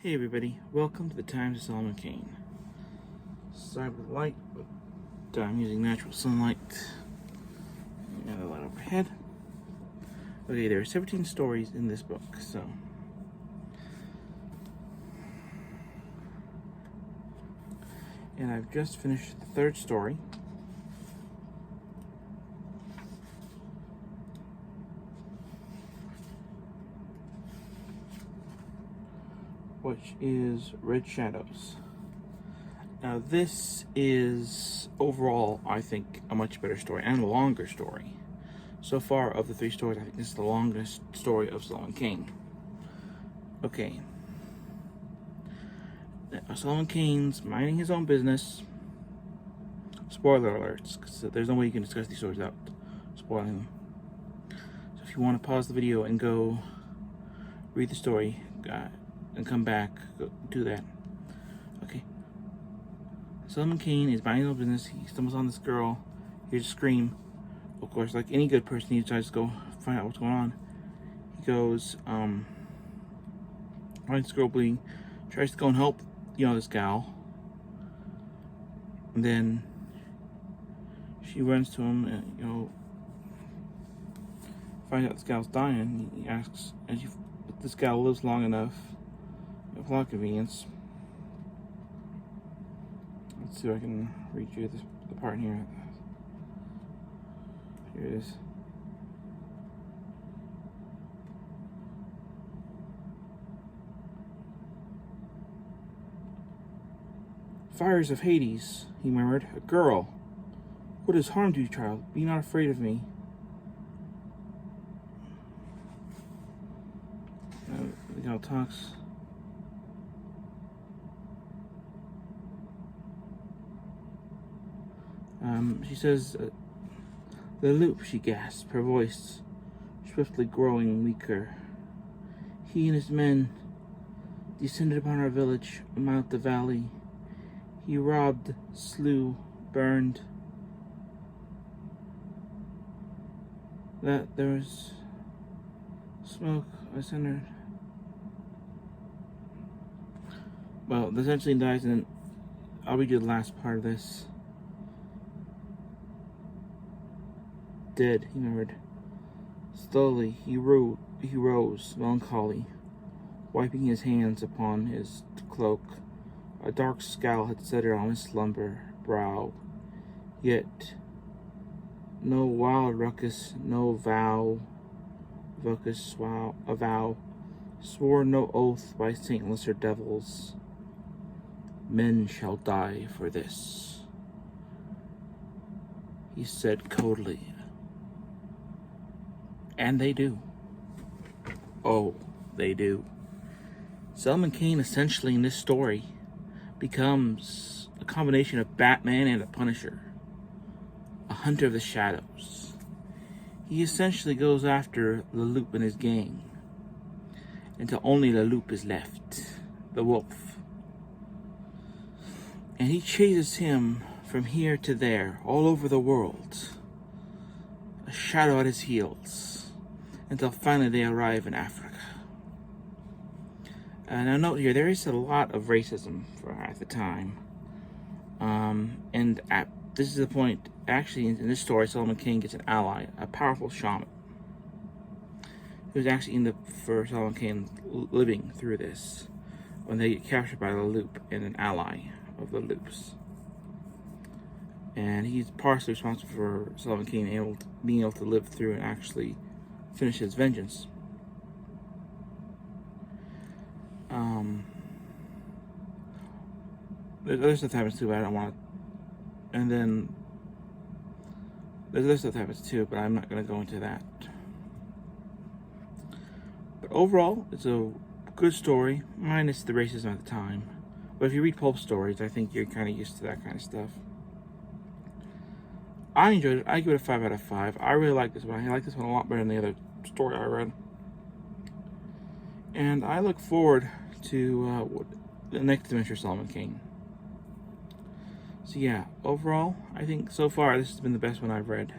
Hey everybody, welcome to the Times of Solomon Kane. Sorry with the light, but I'm using natural sunlight and the light overhead. Okay, there are 17 stories in this book, and I've just finished the third story. Which is Red Shadows. Now this is overall, I think, a much better story and a longer story. So far of the three stories, I think this is the longest story of Solomon Kane. Okay. Now, Solomon Kane's minding his own business. Spoiler alerts, because there's no way you can discuss these stories without spoiling them. So if you want to pause the video and go read the story, and come back, do that. Okay. Solomon Kane is minding his own business. He stumbles on this girl, hears a scream. Of course, like any good person, he decides to go find out what's going on. He goes, finds this girl bleeding, tries to go and help, this gal. And then she runs to him and, finds out this gal's dying. He asks, if this gal lives long enough, a lot of convenience. Let's see if I can read you the part here. Here it is. Fires of Hades, he murmured. A girl. What has harmed you, child? Be not afraid of me. The gal talks. She says, the loop, she gasped, her voice swiftly growing weaker. He and his men descended upon our village, amount the valley. He robbed, slew, burned. That there was smoke, I centered. Well, the essentially dies, and then I'll read you the last part of this. Dead, he murmured. Slowly he rose, melancholy, wiping his hands upon his cloak. A dark scowl had settled on his slumber brow, yet no wild ruckus, no vow, a vow, swore no oath by saintless or devils. Men shall die for this, he said coldly. And they do. Oh, they do. Solomon Kane essentially in this story becomes a combination of Batman and a Punisher. A hunter of the shadows. He essentially goes after Leloup and his gang until only Leloup is left, the wolf. And he chases him from here to there, all over the world. A shadow at his heels. Until finally they arrive in Africa. Now note here, there is a lot of racism at the time. This is the point, actually in this story, Solomon Kane gets an ally, a powerful shaman. He was actually for Solomon Kane living through this, when they get captured by Leloup and an ally of Leloup's. And he's partially responsible for Solomon Kane being able to live through and actually finish his vengeance. There's other stuff that happens too, but I don't want to. And then there's other stuff that happens too, but I'm not going to go into that. But overall, it's a good story, minus the racism at the time. But if you read pulp stories, I think you're kind of used to that kind of stuff. I enjoyed it. I give it a 5 out of 5. I really like this one. I like this one a lot better than the other story I read. And I look forward to the next adventure of Solomon Kane. So yeah, overall, I think so far this has been the best one I've read.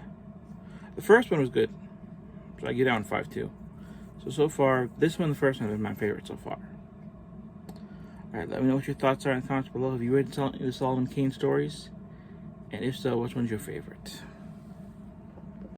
The first one was good, so I get down 5 too. So far, this one, the first one, has been my favorite so far. Alright, let me know what your thoughts are in the comments below. Have you read the Solomon Kane stories? And if so, which one's your favorite?